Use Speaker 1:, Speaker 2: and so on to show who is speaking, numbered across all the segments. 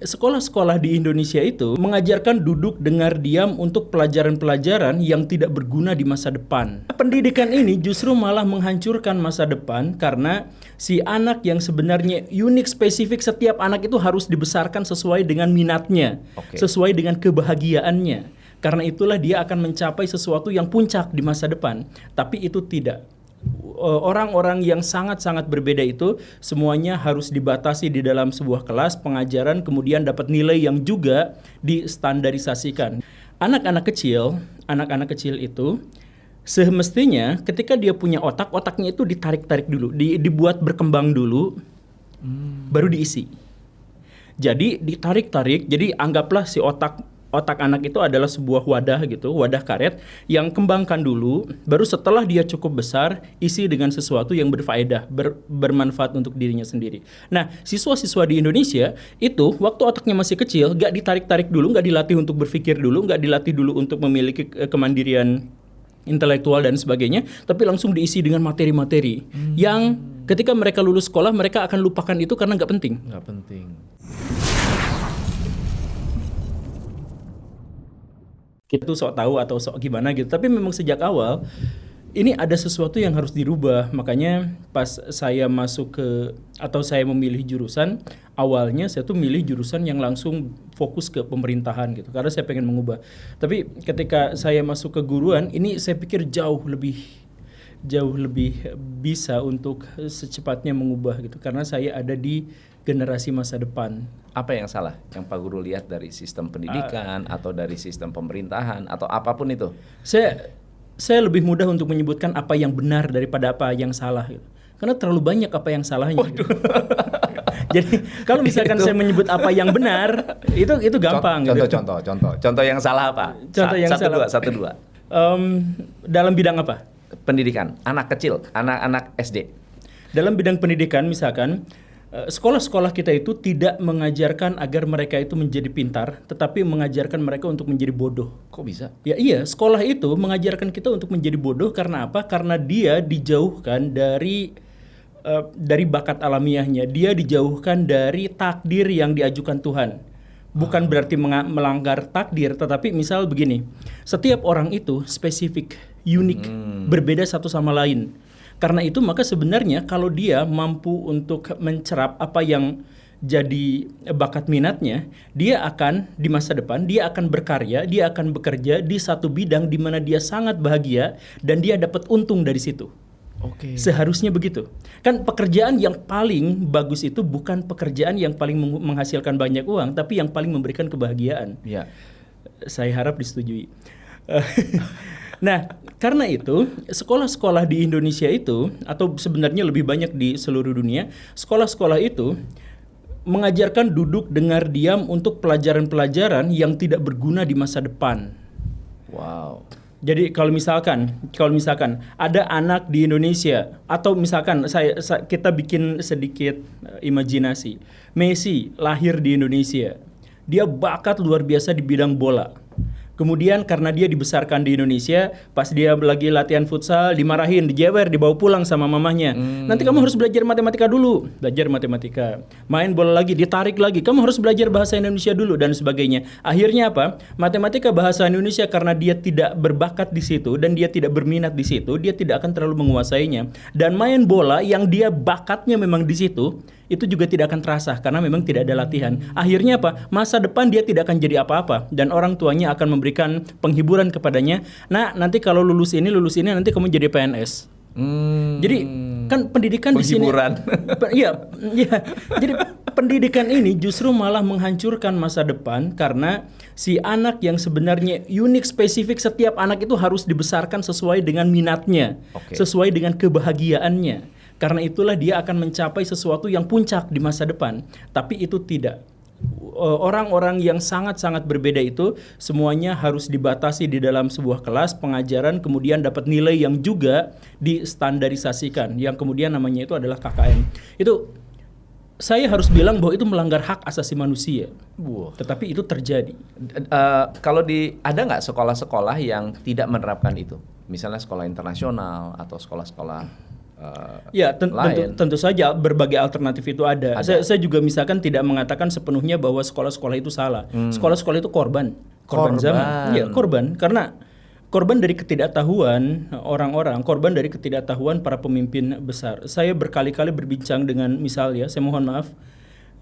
Speaker 1: sekolah-sekolah di Indonesia itu mengajarkan duduk, dengar, diam untuk pelajaran-pelajaran yang tidak berguna di masa depan. Pendidikan ini justru malah menghancurkan masa depan karena si anak yang sebenarnya unik, spesifik, setiap anak itu harus dibesarkan sesuai dengan minatnya, sesuai dengan kebahagiaannya. Karena itulah dia akan mencapai sesuatu yang puncak di masa depan. Tapi itu tidak. Orang-orang yang sangat-sangat berbeda itu semuanya harus dibatasi di dalam sebuah kelas pengajaran, kemudian dapat nilai yang juga distandarisasikan. Anak-anak kecil itu semestinya ketika dia punya otaknya itu ditarik-tarik dulu, dibuat berkembang dulu, baru diisi. Jadi ditarik-tarik, jadi anggaplah si otak anak itu adalah sebuah wadah gitu, wadah karet yang kembangkan dulu, baru setelah dia cukup besar, isi dengan sesuatu yang berfaedah, bermanfaat untuk dirinya sendiri. Nah, siswa-siswa di Indonesia itu waktu otaknya masih kecil, gak ditarik-tarik dulu, gak dilatih untuk berpikir dulu, gak dilatih dulu untuk memiliki kemandirian intelektual dan sebagainya, tapi langsung diisi dengan materi-materi yang ketika mereka lulus sekolah, mereka akan lupakan itu karena gak penting.
Speaker 2: Nggak penting.
Speaker 1: Kita tuh sok tahu atau sok gimana gitu. Tapi memang sejak awal ini ada sesuatu yang harus dirubah. Makanya pas saya masuk ke atau saya memilih jurusan, awalnya saya tuh milih jurusan yang langsung fokus ke pemerintahan gitu. Karena saya pengen mengubah. Tapi ketika saya masuk ke guruan, ini saya pikir jauh lebih bisa untuk secepatnya mengubah gitu. Karena saya ada di generasi masa depan.
Speaker 2: Apa yang salah yang Pak Guru lihat dari sistem pendidikan atau dari sistem pemerintahan atau apapun itu?
Speaker 1: Saya lebih mudah untuk menyebutkan apa yang benar daripada apa yang salah gitu. Karena terlalu banyak apa yang salahnya. Gitu. Jadi kalau misalkan saya menyebut apa yang benar, itu gampang.
Speaker 2: Contoh yang salah apa?
Speaker 1: Contoh yang salah.
Speaker 2: Satu dua.
Speaker 1: Dalam bidang apa?
Speaker 2: Pendidikan, anak kecil, anak-anak SD.
Speaker 1: Dalam bidang pendidikan misalkan, sekolah-sekolah kita itu tidak mengajarkan agar mereka itu menjadi pintar, tetapi mengajarkan mereka untuk menjadi bodoh.
Speaker 2: Kok bisa?
Speaker 1: Ya iya, sekolah itu mengajarkan kita untuk menjadi bodoh karena apa? Karena dia dijauhkan dari bakat alamiahnya. Dia dijauhkan dari takdir yang diajukan Tuhan. Bukan berarti melanggar takdir, tetapi misal begini, setiap orang itu spesifik, unik, berbeda satu sama lain. Karena itu maka sebenarnya kalau dia mampu untuk mencerap apa yang jadi bakat minatnya, dia akan di masa depan, dia akan berkarya, dia akan bekerja di satu bidang di mana dia sangat bahagia dan dia dapat untung dari situ.
Speaker 2: Oke.
Speaker 1: Seharusnya begitu. Kan pekerjaan yang paling bagus itu bukan pekerjaan yang paling menghasilkan banyak uang, tapi yang paling memberikan kebahagiaan.
Speaker 2: Ya.
Speaker 1: Saya harap disetujui. Nah, karena itu sekolah-sekolah di Indonesia itu, atau sebenarnya lebih banyak di seluruh dunia, sekolah-sekolah itu mengajarkan duduk, dengar, diam untuk pelajaran-pelajaran yang tidak berguna di masa depan.
Speaker 2: Wow.
Speaker 1: Jadi kalau misalkan ada anak di Indonesia, atau misalkan kita bikin sedikit imajinasi, Messi lahir di Indonesia, dia bakat luar biasa di bidang bola. Kemudian karena dia dibesarkan di Indonesia, pas dia lagi latihan futsal dimarahin, dijewer, dibawa pulang sama mamahnya. Nanti kamu harus belajar matematika dulu, belajar matematika. Main bola lagi, ditarik lagi, kamu harus belajar bahasa Indonesia dulu dan sebagainya. Akhirnya apa? Matematika bahasa Indonesia karena dia tidak berbakat di situ dan dia tidak berminat di situ, dia tidak akan terlalu menguasainya. Dan main bola yang dia bakatnya memang di situ, itu juga tidak akan terasa karena memang tidak ada latihan. Akhirnya apa? Masa depan dia tidak akan jadi apa-apa dan orang tuanya akan memberikan penghiburan kepadanya. Nah, nanti kalau lulus ini nanti kamu jadi PNS. Jadi kan pendidikan di sini. Iya. Jadi pendidikan ini justru malah menghancurkan masa depan karena si anak yang sebenarnya unik, spesifik, setiap anak itu harus dibesarkan sesuai dengan minatnya, sesuai dengan kebahagiaannya. Karena itulah dia akan mencapai sesuatu yang puncak di masa depan. Tapi itu tidak. Orang-orang yang sangat-sangat berbeda itu semuanya harus dibatasi di dalam sebuah kelas pengajaran, kemudian dapat nilai yang juga distandarisasikan, yang kemudian namanya itu adalah KKM. Itu saya harus bilang bahwa itu melanggar hak asasi manusia. Tetapi itu terjadi.
Speaker 2: Ada nggak sekolah-sekolah yang tidak menerapkan itu? Misalnya sekolah internasional atau sekolah-sekolah
Speaker 1: Ya,
Speaker 2: lain.
Speaker 1: tentu saja berbagai alternatif itu ada. Saya juga misalkan tidak mengatakan sepenuhnya bahwa sekolah-sekolah itu salah. Sekolah-sekolah itu korban zaman. Iya, korban karena korban dari ketidaktahuan orang-orang, korban dari ketidaktahuan para pemimpin besar. Saya berkali-kali berbincang dengan misalnya, saya mohon maaf,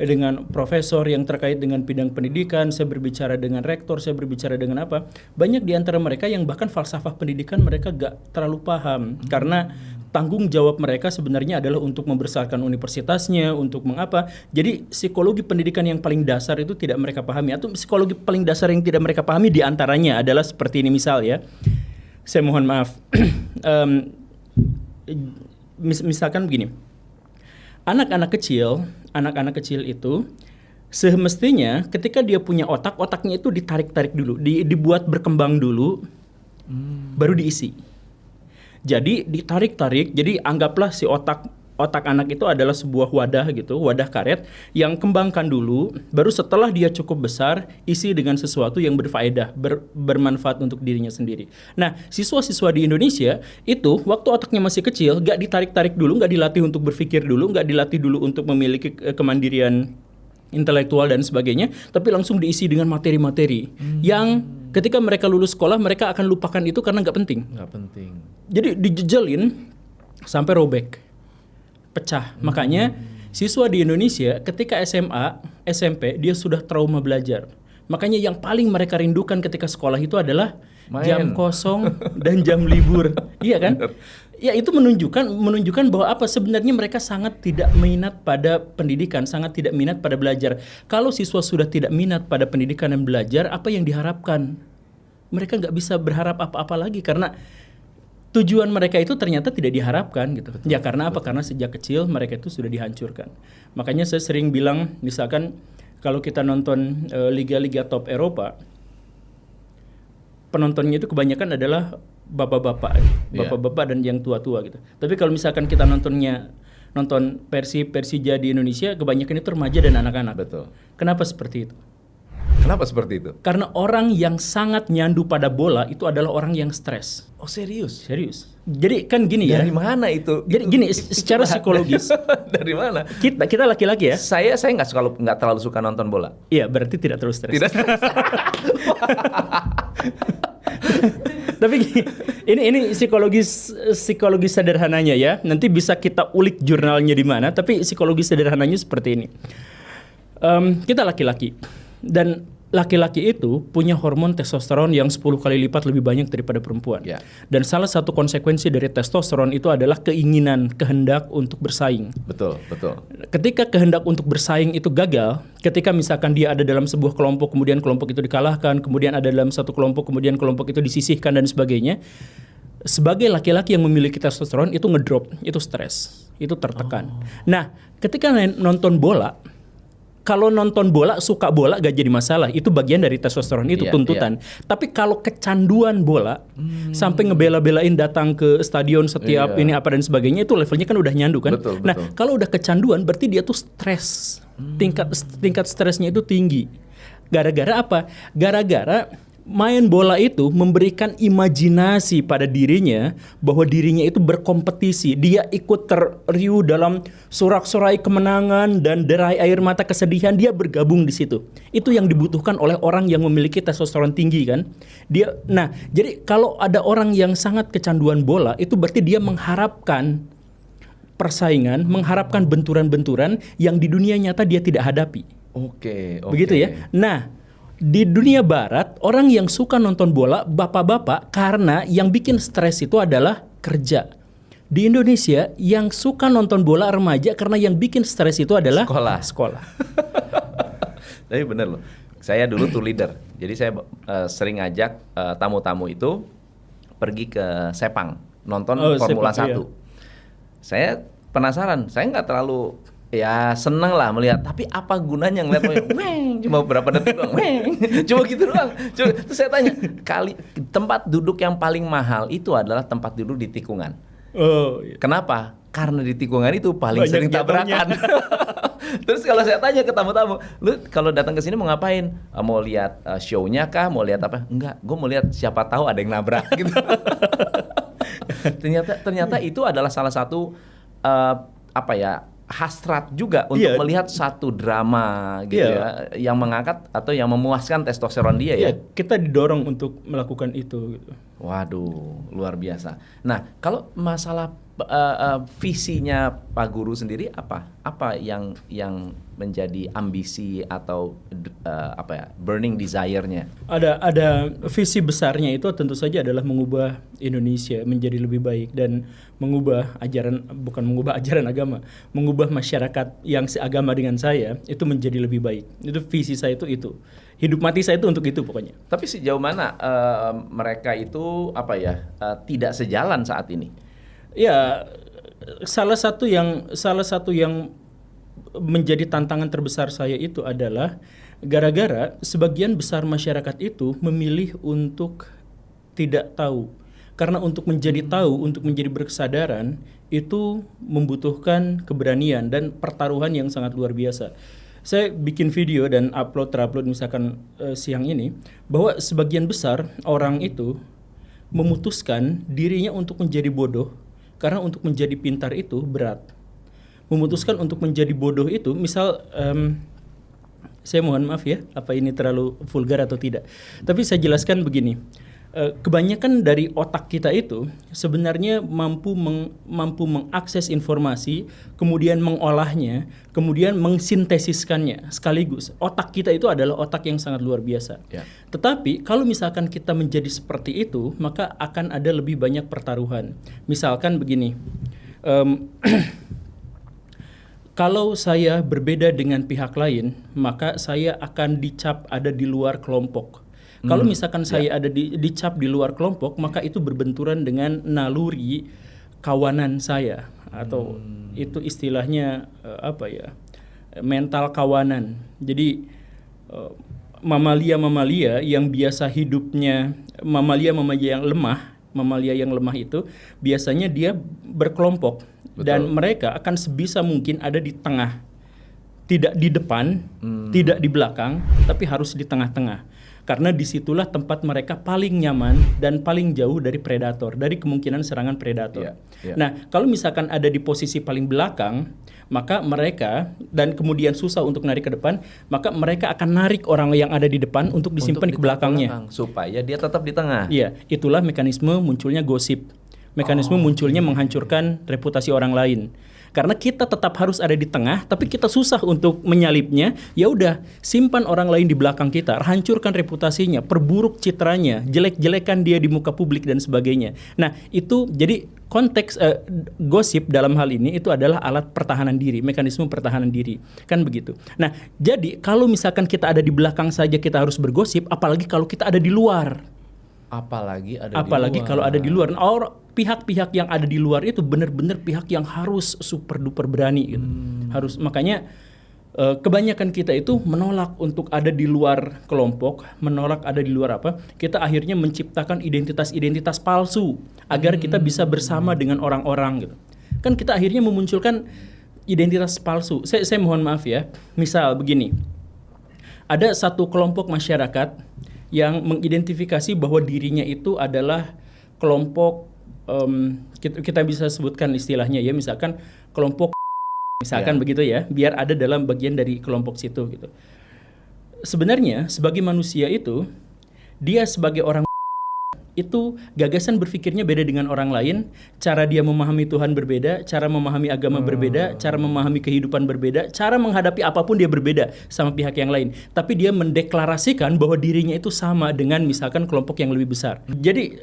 Speaker 1: dengan profesor yang terkait dengan bidang pendidikan, saya berbicara dengan rektor, saya berbicara dengan apa. Banyak di antara mereka yang bahkan falsafah pendidikan mereka gak terlalu paham. Karena tanggung jawab mereka sebenarnya adalah untuk membesarkan universitasnya, untuk mengapa. Jadi psikologi pendidikan yang paling dasar itu tidak mereka pahami. Atau psikologi paling dasar yang tidak mereka pahami diantaranya adalah seperti ini misal ya. Saya mohon maaf. Misalkan begini. Anak-anak kecil itu semestinya ketika dia punya otaknya itu ditarik-tarik dulu, dibuat berkembang dulu, baru diisi. Jadi ditarik-tarik, jadi anggaplah si otak anak itu adalah sebuah wadah gitu, wadah karet yang kembangkan dulu, baru setelah dia cukup besar, isi dengan sesuatu yang berfaedah, bermanfaat untuk dirinya sendiri. Nah, siswa-siswa di Indonesia itu waktu otaknya masih kecil, gak ditarik-tarik dulu, gak dilatih untuk berpikir dulu, gak dilatih dulu untuk memiliki kemandirian intelektual dan sebagainya, tapi langsung diisi dengan materi-materi yang ketika mereka lulus sekolah, mereka akan lupakan itu karena gak penting. Jadi dijejelin sampai robek, pecah. Makanya siswa di Indonesia ketika SMA, SMP dia sudah trauma belajar. Makanya yang paling mereka rindukan ketika sekolah itu adalah jam kosong dan jam libur. Iya kan? Ya itu menunjukkan bahwa apa sebenarnya mereka sangat tidak minat pada pendidikan, sangat tidak minat pada belajar. Kalau siswa sudah tidak minat pada pendidikan dan belajar, apa yang diharapkan? Mereka nggak bisa berharap apa-apa lagi karena tujuan mereka itu ternyata tidak diharapkan gitu. Ya karena apa? Karena sejak kecil mereka itu sudah dihancurkan. Makanya saya sering bilang misalkan kalau kita nonton liga-liga top Eropa, penontonnya itu kebanyakan adalah bapak-bapak dan yang tua-tua gitu. Tapi kalau misalkan kita nonton Persija di Indonesia, kebanyakan itu remaja dan anak-anak.
Speaker 2: Betul.
Speaker 1: Kenapa seperti itu?
Speaker 2: Kenapa seperti itu?
Speaker 1: Karena orang yang sangat nyandu pada bola itu adalah orang yang stres.
Speaker 2: Oh serius?
Speaker 1: Serius. Jadi kan gini ya.
Speaker 2: Dari mana itu?
Speaker 1: Jadi gini, secara psikologis.
Speaker 2: Dari mana?
Speaker 1: Kita laki-laki ya.
Speaker 2: Saya nggak terlalu suka nonton bola.
Speaker 1: Iya, berarti tidak terlalu stres.
Speaker 2: Tidak.
Speaker 1: Tapi ini psikologi sederhananya ya. Nanti bisa kita ulik jurnalnya di mana. Tapi psikologi sederhananya seperti ini. Kita laki-laki dan laki-laki itu punya hormon testosteron yang 10 kali lipat lebih banyak daripada perempuan.
Speaker 2: Ya.
Speaker 1: Dan salah satu konsekuensi dari testosteron itu adalah kehendak untuk bersaing.
Speaker 2: Betul.
Speaker 1: Ketika kehendak untuk bersaing itu gagal, ketika misalkan dia ada dalam sebuah kelompok, kemudian kelompok itu dikalahkan, kemudian ada dalam satu kelompok, kemudian kelompok itu disisihkan dan sebagainya, sebagai laki-laki yang memiliki testosteron itu ngedrop, itu stres, itu tertekan. Nah, ketika nonton bola, kalau nonton bola, suka bola gak jadi masalah. Itu bagian dari testosteron, itu tuntutan. Tapi kalau kecanduan bola, sampai ngebela-belain datang ke stadion setiap ini apa dan sebagainya, itu levelnya kan udah nyandu kan.
Speaker 2: Betul.
Speaker 1: Nah, kalau udah kecanduan berarti dia tuh stres. Tingkat stresnya itu tinggi. Gara-gara apa? Gara-gara main bola itu memberikan imajinasi pada dirinya bahwa dirinya itu berkompetisi. Dia ikut teriu dalam sorak-sorai kemenangan dan derai air mata kesedihan. Dia bergabung di situ. Itu yang dibutuhkan oleh orang yang memiliki testosteron tinggi kan. Jadi kalau ada orang yang sangat kecanduan bola, itu berarti dia mengharapkan persaingan, mengharapkan benturan-benturan yang di dunia nyata dia tidak hadapi.
Speaker 2: Oke.
Speaker 1: Begitu ya. Nah, di dunia barat, orang yang suka nonton bola, bapak-bapak, karena yang bikin stres itu adalah kerja. Di Indonesia, yang suka nonton bola remaja karena yang bikin stres itu adalah sekolah.
Speaker 2: Tapi bener loh, saya dulu tour leader. Jadi saya sering ngajak tamu-tamu itu pergi ke Sepang, nonton Formula 1. Iya. Saya penasaran, saya nggak terlalu seneng lah melihat, tapi apa gunanya ngeliat cuma berapa detik doang, cuma gitu doang. Terus saya tanya, tempat duduk yang paling mahal itu adalah tempat duduk di tikungan. Iya. Kenapa? Karena di tikungan itu paling sering tabrakan. Terus kalau saya tanya ke tamu-tamu, lu kalau datang ke sini mau ngapain? Mau lihat show-nya kah? Mau lihat apa? Enggak, gue mau lihat siapa tahu ada yang nabrak gitu. ternyata itu adalah salah satu apa ya, hasrat juga untuk melihat satu drama gitu ya, yang mengangkat atau yang memuaskan testosteron dia ya.
Speaker 1: Kita didorong untuk melakukan itu gitu.
Speaker 2: Waduh, luar biasa. Nah, kalau masalah visinya Pak Guru sendiri apa yang menjadi ambisi atau apa ya, burning desire-nya?
Speaker 1: Ada visi besarnya itu tentu saja adalah mengubah Indonesia menjadi lebih baik dan mengubah ajaran agama, mengubah masyarakat yang seagama dengan saya itu menjadi lebih baik. Itu visi saya itu. Hidup mati saya itu untuk itu pokoknya.
Speaker 2: Tapi sejauh mana mereka itu apa ya, tidak sejalan saat ini?
Speaker 1: Ya, salah satu yang menjadi tantangan terbesar saya itu adalah gara-gara sebagian besar masyarakat itu memilih untuk tidak tahu. Karena untuk menjadi tahu, untuk menjadi berkesadaran itu membutuhkan keberanian dan pertaruhan yang sangat luar biasa. Saya bikin video dan terupload misalkan siang ini, bahwa sebagian besar orang itu memutuskan dirinya untuk menjadi bodoh karena untuk menjadi pintar itu berat. Memutuskan untuk menjadi bodoh itu, misal saya mohon maaf ya, apa ini terlalu vulgar atau tidak. Tapi saya jelaskan begini. Kebanyakan dari otak kita itu sebenarnya mampu mengakses informasi, kemudian mengolahnya, kemudian mensintesiskannya sekaligus. Otak kita itu adalah otak yang sangat luar biasa. Tetapi kalau misalkan kita menjadi seperti itu, maka akan ada lebih banyak pertaruhan. Misalkan begini, kalau saya berbeda dengan pihak lain, maka saya akan dicap ada di luar kelompok. Kalau misalkan saya ada dicap di luar kelompok, maka itu berbenturan dengan naluri kawanan saya, atau itu istilahnya mental kawanan. Jadi mamalia yang biasa hidupnya, mamalia yang lemah itu biasanya dia berkelompok. Betul. Dan mereka akan sebisa mungkin ada di tengah, tidak di depan, tidak di belakang, tapi harus di tengah-tengah. Karena disitulah tempat mereka paling nyaman dan paling jauh dari predator, dari kemungkinan serangan predator. Nah, kalau misalkan ada di posisi paling belakang, maka mereka, dan kemudian susah untuk narik ke depan, maka mereka akan narik orang yang ada di depan untuk disimpan ke belakangnya.
Speaker 2: Supaya dia tetap di tengah.
Speaker 1: Iya, itulah mekanisme munculnya gosip. Mekanisme munculnya menghancurkan reputasi orang lain. Karena kita tetap harus ada di tengah, tapi kita susah untuk menyalipnya. Ya udah, simpan orang lain di belakang kita, hancurkan reputasinya, perburuk citranya, jelek-jelekan dia di muka publik dan sebagainya. Nah, itu jadi konteks gosip dalam hal ini itu adalah alat pertahanan diri, mekanisme pertahanan diri, kan begitu. Nah, jadi kalau misalkan kita ada di belakang saja kita harus bergosip, apalagi kalau kita ada di luar.
Speaker 2: Apalagi
Speaker 1: kalau ada di luar. Pihak-pihak yang ada di luar itu benar-benar pihak yang harus super duper berani gitu. Harus, makanya kebanyakan kita itu menolak untuk ada di luar kelompok, menolak ada di luar apa. Kita akhirnya menciptakan identitas-identitas palsu agar kita bisa bersama dengan orang-orang gitu. Kan kita akhirnya memunculkan identitas palsu. Saya mohon maaf ya. Misal begini. Ada satu kelompok masyarakat yang mengidentifikasi bahwa dirinya itu adalah kelompok, kita bisa sebutkan istilahnya ya, misalkan kelompok, misalkan begitu ya, biar ada dalam bagian dari kelompok situ gitu. Sebenarnya sebagai manusia itu, dia sebagai orang itu gagasan berpikirnya beda dengan orang lain, cara dia memahami Tuhan berbeda, cara memahami agama berbeda, cara memahami kehidupan berbeda, cara menghadapi apapun dia berbeda sama pihak yang lain. Tapi dia mendeklarasikan bahwa dirinya itu sama dengan misalkan kelompok yang lebih besar. Jadi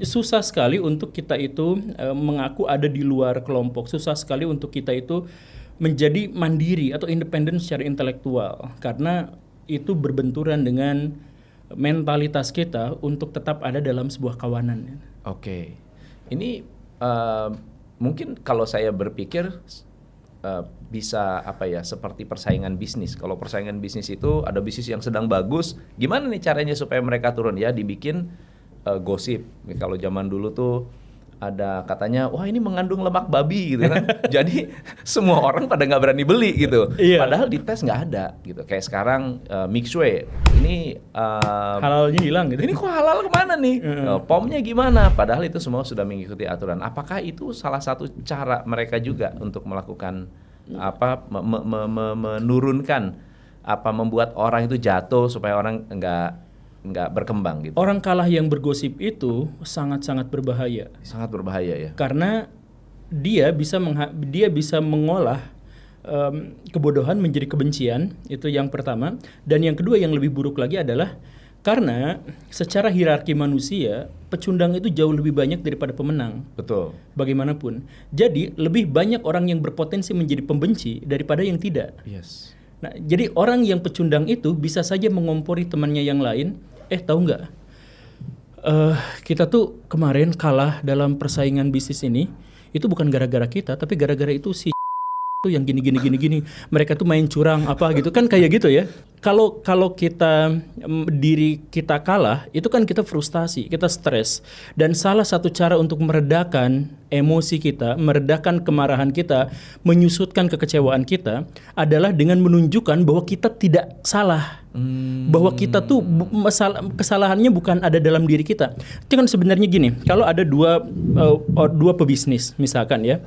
Speaker 1: susah sekali untuk kita itu mengaku ada di luar kelompok. Susah sekali untuk kita itu menjadi mandiri atau independen secara intelektual, karena itu berbenturan dengan mentalitas kita untuk tetap ada dalam sebuah kawanan.
Speaker 2: Oke. Ini mungkin kalau saya berpikir bisa seperti persaingan bisnis. Kalau persaingan bisnis itu ada bisnis yang sedang bagus, gimana nih caranya supaya mereka turun ya? Dibikin gosip. Kalau zaman dulu tuh ada katanya wah ini mengandung lemak babi gitu kan. Jadi semua orang pada nggak berani beli gitu.
Speaker 1: Iya.
Speaker 2: Padahal di tes nggak ada gitu. Kayak sekarang mixue ini
Speaker 1: halalnya hilang gitu.
Speaker 2: ini kok halal kemana nih? POM-nya gimana? Padahal itu semua sudah mengikuti aturan. Apakah itu salah satu cara mereka juga untuk melakukan apa menurunkan apa membuat orang itu jatuh supaya orang nggak berkembang gitu?
Speaker 1: Orang kalah yang bergosip itu sangat-sangat berbahaya.
Speaker 2: Sangat berbahaya ya.
Speaker 1: Karena dia bisa mengolah kebodohan menjadi kebencian, itu yang pertama. Dan yang kedua yang lebih buruk lagi adalah karena secara hierarki manusia, pecundang itu jauh lebih banyak daripada pemenang.
Speaker 2: Betul.
Speaker 1: Bagaimanapun. Jadi lebih banyak orang yang berpotensi menjadi pembenci daripada yang tidak.
Speaker 2: Yes.
Speaker 1: Nah, jadi orang yang pecundang itu bisa saja mengompori temannya yang lain. Tahu nggak? Kita tuh kemarin kalah dalam persaingan bisnis ini. Itu bukan gara-gara kita, tapi gara-gara itu si tuh yang gini. Mereka tuh main curang apa gitu kan kayak gitu ya. Kalau kita diri kita kalah, itu kan kita frustasi, kita stres. Dan salah satu cara untuk meredakan emosi kita, meredakan kemarahan kita, menyusutkan kekecewaan kita adalah dengan menunjukkan bahwa kita tidak salah. Bahwa kita tuh kesalahannya bukan ada dalam diri kita. Itu kan sebenarnya gini, kalau ada dua pebisnis misalkan ya.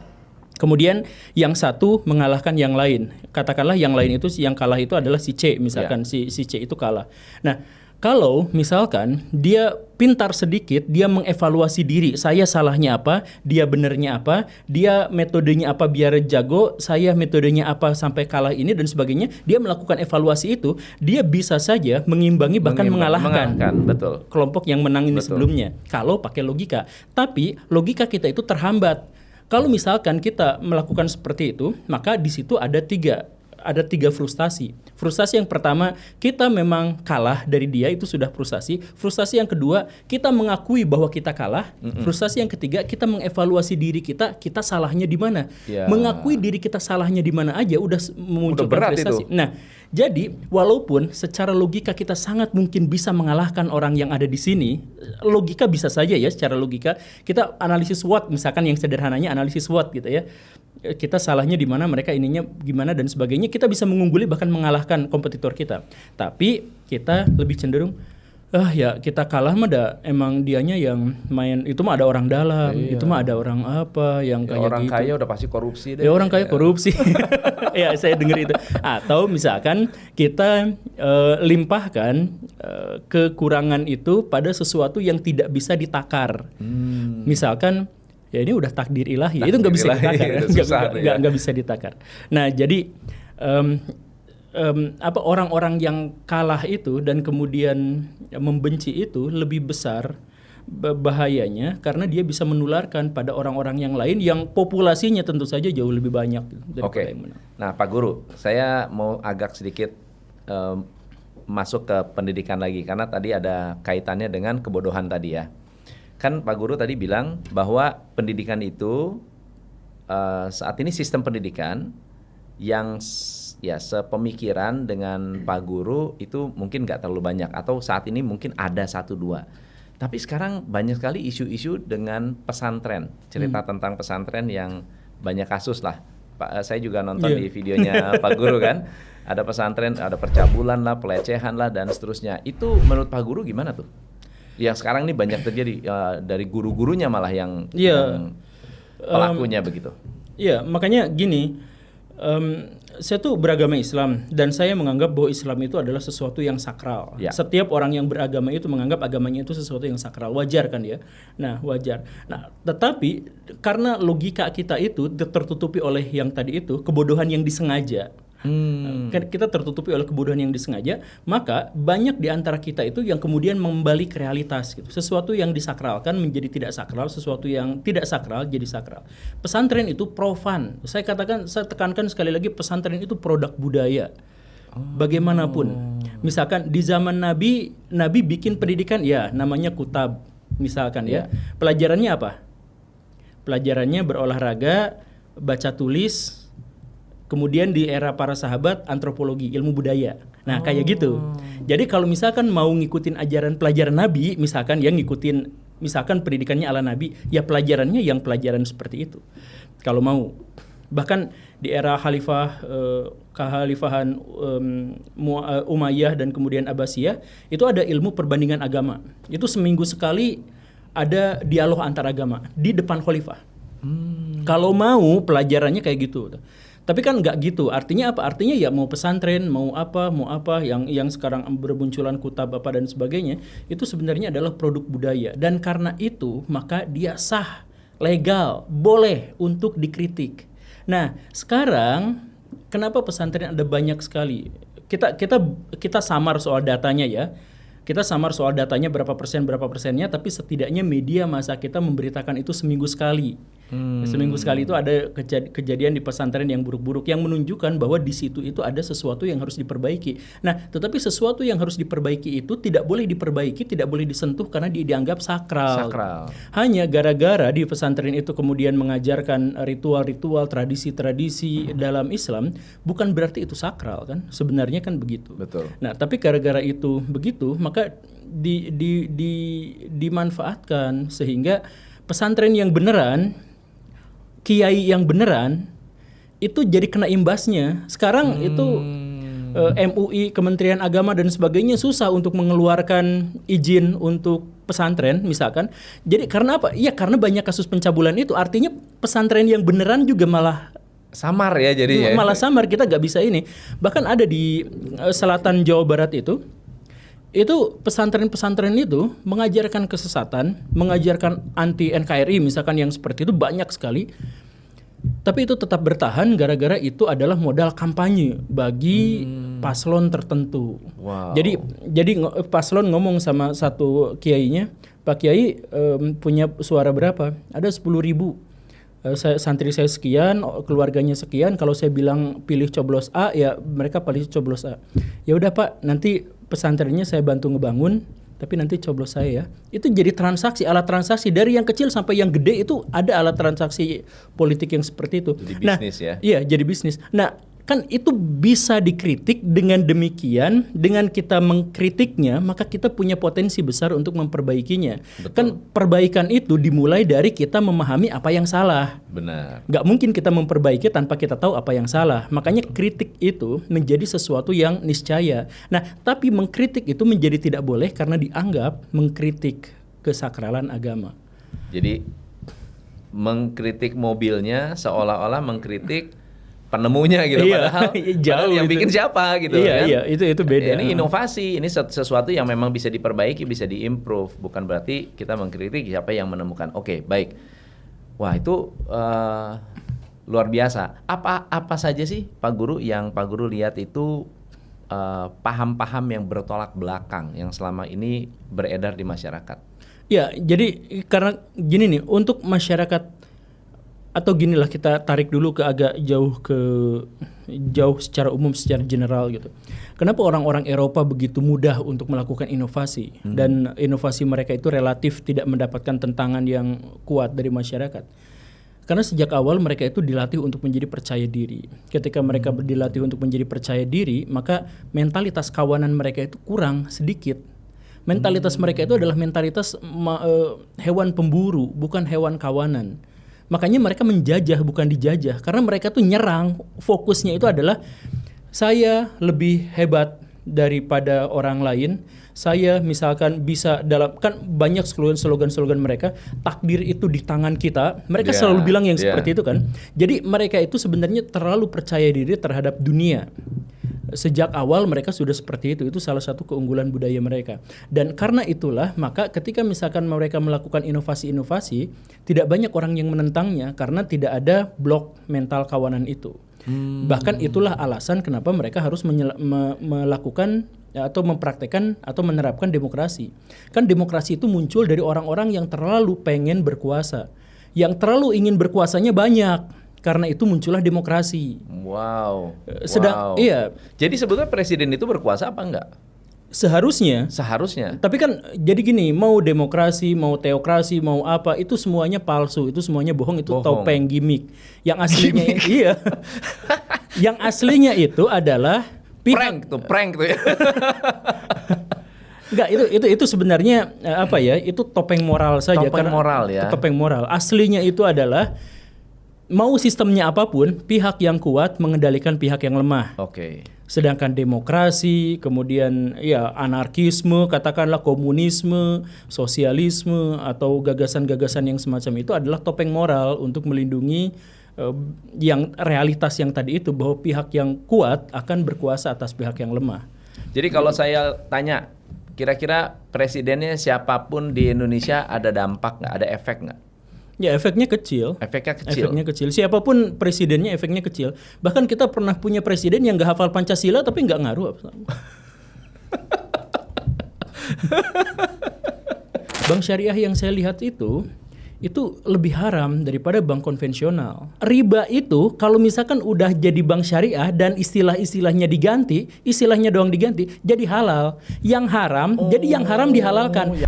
Speaker 1: Kemudian yang satu mengalahkan yang lain. Katakanlah yang lain itu yang kalah itu adalah si C misalkan, si C itu kalah. Nah, kalau misalkan dia pintar sedikit, dia mengevaluasi diri, saya salahnya apa, dia benernya apa, dia metodenya apa biar jago, saya metodenya apa sampai kalah ini dan sebagainya. Dia melakukan evaluasi itu, dia bisa saja mengimbangi bahkan mengalahkan
Speaker 2: betul.
Speaker 1: Kelompok yang menang ini sebelumnya. Kalau pakai logika. Tapi logika kita itu terhambat. Kalau misalkan kita melakukan seperti itu, maka di situ ada tiga frustasi. Frustasi yang pertama, kita memang kalah dari dia, itu sudah frustasi. Frustasi yang kedua, kita mengakui bahwa kita kalah. Frustasi yang ketiga, kita mengevaluasi diri kita salahnya di mana. Ya. Mengakui diri kita salahnya di mana aja udah memunculkan frustasi. Itu. Nah, jadi walaupun secara logika kita sangat mungkin bisa mengalahkan orang yang ada di sini, logika bisa saja ya, secara logika kita analisis SWOT misalkan yang sederhananya analisis SWOT gitu ya. Kita salahnya di mana, mereka ininya gimana dan sebagainya, kita bisa mengungguli bahkan mengalahkan kompetitor kita. Tapi kita lebih cenderung ya kita kalah mah emang dianya yang main, itu mah ada orang dalam, itu mah ada orang apa yang kayak
Speaker 2: orang
Speaker 1: gitu.
Speaker 2: kaya udah pasti korupsi deh.
Speaker 1: Ya orang kaya korupsi. Ya saya dengar itu. Atau misalkan kita limpahkan kekurangan itu pada sesuatu yang tidak bisa ditakar. Misalkan ya ini udah takdir ilahi, itu nggak bisa ditakar, nggak bisa ditakar. Nah jadi orang-orang yang kalah itu dan kemudian membenci itu lebih besar bahayanya karena dia bisa menularkan pada orang-orang yang lain yang populasinya tentu saja jauh lebih banyak daripada yang menang.
Speaker 2: Nah Pak Guru, saya mau agak sedikit masuk ke pendidikan lagi karena tadi ada kaitannya dengan kebodohan tadi ya. Kan Pak Guru tadi bilang bahwa pendidikan itu saat ini sistem pendidikan yang ya sepemikiran dengan Pak Guru itu mungkin nggak terlalu banyak atau saat ini mungkin ada 1-2. Tapi sekarang banyak sekali isu-isu dengan pesantren, cerita tentang pesantren yang banyak kasus lah. Saya juga nonton di videonya Pak Guru kan, ada pesantren, ada percabulan lah, pelecehan lah dan seterusnya. Itu menurut Pak Guru gimana tuh? Yang sekarang ini banyak terjadi dari guru-gurunya malah yang pelakunya begitu.
Speaker 1: Iya, makanya gini. Saya tuh beragama Islam dan saya menganggap bahwa Islam itu adalah sesuatu yang sakral. Ya. Setiap orang yang beragama itu menganggap agamanya itu sesuatu yang sakral. Wajar kan ya? Nah, wajar. Nah, tetapi karena logika kita itu tertutupi oleh yang tadi itu, kebodohan yang disengaja. Kita tertutupi oleh kebodohan yang disengaja, maka banyak di antara kita itu yang kemudian membalik ke realitas gitu. Sesuatu yang disakralkan menjadi tidak sakral, sesuatu yang tidak sakral jadi sakral. Pesantren itu profan. Saya tekankan sekali lagi, pesantren itu produk budaya. Bagaimanapun. Misalkan di zaman Nabi bikin pendidikan ya namanya kutab misalkan ya. Pelajarannya apa? Pelajarannya berolahraga, baca tulis. Kemudian di era para sahabat antropologi, ilmu budaya. Nah kayak gitu. Jadi kalau misalkan mau ngikutin ajaran pelajaran Nabi, misalkan yang ngikutin misalkan pendidikannya ala Nabi, ya pelajarannya yang pelajaran seperti itu. Kalau mau, bahkan di era kekhalifahan Umayyah dan kemudian Abbasiyah itu ada ilmu perbandingan agama. Itu seminggu sekali ada dialog antar agama di depan khalifah. Kalau mau pelajarannya kayak gitu. Tapi kan nggak gitu. Artinya apa? Artinya ya mau pesantren, mau apa yang sekarang bermunculan kutab apa dan sebagainya, itu sebenarnya adalah produk budaya. Dan karena itu maka dia sah, legal, boleh untuk dikritik. Nah, sekarang kenapa pesantren ada banyak sekali? Kita samar soal datanya ya. Kita samar soal datanya berapa persennya, tapi setidaknya media masa kita memberitakan itu seminggu sekali. Seminggu sekali itu ada kejadian di pesantren yang buruk-buruk yang menunjukkan bahwa di situ itu ada sesuatu yang harus diperbaiki. Nah, tetapi sesuatu yang harus diperbaiki itu tidak boleh diperbaiki, tidak boleh disentuh karena dianggap sakral. Hanya gara-gara di pesantren itu kemudian mengajarkan ritual-ritual, tradisi-tradisi dalam Islam, bukan berarti itu sakral kan? Sebenarnya kan begitu.
Speaker 2: Betul.
Speaker 1: Nah, tapi gara-gara itu begitu, maka dimanfaatkan sehingga pesantren yang beneran, kiai yang beneran itu jadi kena imbasnya. Sekarang itu MUI, Kementerian Agama dan sebagainya susah untuk mengeluarkan izin untuk pesantren misalkan. Jadi karena apa? Iya karena banyak kasus pencabulan itu. Artinya pesantren yang beneran juga malah
Speaker 2: samar ya jadinya.
Speaker 1: Malah samar, kita nggak bisa ini. Bahkan ada di selatan Jawa Barat itu pesantren-pesantren itu mengajarkan kesesatan, mengajarkan anti NKRI misalkan yang seperti itu banyak sekali. Tapi itu tetap bertahan gara-gara itu adalah modal kampanye bagi paslon tertentu.
Speaker 2: Wow.
Speaker 1: Jadi paslon ngomong sama satu kiainya, Pak Kiai punya suara berapa? Ada 10.000. Santri saya sekian, keluarganya sekian. Kalau saya bilang pilih coblos A, ya mereka pilih coblos A. Ya udah Pak, nanti pesantrennya saya bantu ngebangun, tapi nanti coblos saya ya. Itu jadi transaksi, alat transaksi dari yang kecil sampai yang gede itu ada alat transaksi politik yang seperti itu.
Speaker 2: Jadi bisnis ya?
Speaker 1: Iya, jadi bisnis. Nah, kan itu bisa dikritik. Dengan demikian, dengan kita mengkritiknya, maka kita punya potensi besar untuk memperbaikinya.
Speaker 2: Betul.
Speaker 1: Kan perbaikan itu dimulai dari kita memahami apa yang salah.
Speaker 2: Benar.
Speaker 1: Nggak mungkin kita memperbaiki tanpa kita tahu apa yang salah. Makanya kritik itu menjadi sesuatu yang niscaya. Nah, tapi mengkritik itu menjadi tidak boleh karena dianggap mengkritik kesakralan agama.
Speaker 2: Jadi mengkritik mobilnya seolah-olah mengkritik penemunya gitu, padahal yang bikin siapa gitu kan.
Speaker 1: Iya, itu beda.
Speaker 2: Ini inovasi, ini sesuatu yang memang bisa diperbaiki, bisa diimprove, bukan berarti kita mengkritik siapa yang menemukan. Oke, baik. Wah, itu luar biasa. Apa saja sih Pak Guru yang Pak Guru lihat itu paham-paham yang bertolak belakang yang selama ini beredar di masyarakat?
Speaker 1: Ya, jadi karena gini nih, untuk masyarakat atau ginilah kita tarik dulu ke agak jauh secara umum, secara general gitu. Kenapa orang-orang Eropa begitu mudah untuk melakukan inovasi dan inovasi mereka itu relatif tidak mendapatkan tentangan yang kuat dari masyarakat? Karena sejak awal mereka itu dilatih untuk menjadi percaya diri. Ketika mereka dilatih untuk menjadi percaya diri, maka mentalitas kawanan mereka itu kurang sedikit. Mentalitas mereka itu adalah mentalitas hewan pemburu, bukan hewan kawanan. Makanya mereka menjajah bukan dijajah, karena mereka tuh nyerang, fokusnya itu adalah saya lebih hebat daripada orang lain. Saya misalkan bisa kan banyak slogan-slogan mereka, takdir itu di tangan kita. Mereka selalu bilang yang seperti itu kan. Jadi mereka itu sebenarnya terlalu percaya diri terhadap dunia. Sejak awal mereka sudah seperti itu salah satu keunggulan budaya mereka. Dan karena itulah maka ketika misalkan mereka melakukan inovasi-inovasi, tidak banyak orang yang menentangnya karena tidak ada blok mental kawanan itu. Bahkan itulah alasan kenapa mereka harus melakukan atau mempraktekkan atau menerapkan demokrasi. Kan demokrasi itu muncul dari orang-orang yang terlalu pengen berkuasa, yang terlalu ingin berkuasanya banyak. Karena itu muncullah demokrasi.
Speaker 2: Wow.
Speaker 1: Iya.
Speaker 2: Jadi sebetulnya presiden itu berkuasa apa enggak?
Speaker 1: Seharusnya. Tapi kan jadi gini, mau demokrasi, mau teokrasi, mau apa, itu semuanya palsu, itu semuanya bohong, itu topeng, gimmick. Yang aslinya iya. Yang aslinya itu adalah
Speaker 2: prank tuh ya.
Speaker 1: Enggak, itu sebenarnya apa ya? Itu topeng moral saja.
Speaker 2: Topeng moral ya.
Speaker 1: Topeng moral. Aslinya itu adalah mau sistemnya apapun, pihak yang kuat mengendalikan pihak yang lemah.
Speaker 2: Oke.
Speaker 1: Sedangkan demokrasi, kemudian ya anarkisme, katakanlah komunisme, sosialisme atau gagasan-gagasan yang semacam itu adalah topeng moral untuk melindungi yang realitas yang tadi itu, bahwa pihak yang kuat akan berkuasa atas pihak yang lemah.
Speaker 2: Jadi kalau saya tanya, kira-kira presidennya siapapun di Indonesia ada dampak nggak, ada efek nggak?
Speaker 1: Ya efeknya kecil.
Speaker 2: Efeknya kecil.
Speaker 1: Efeknya kecil. Siapapun presidennya efeknya kecil. Bahkan kita pernah punya presiden yang nggak hafal Pancasila tapi nggak ngaruh. Bank syariah yang saya lihat itu lebih haram daripada bank konvensional. Riba itu kalau misalkan udah jadi bank syariah dan istilah-istilahnya diganti, istilahnya doang diganti, jadi halal. Yang haram, jadi yang haram dihalalkan.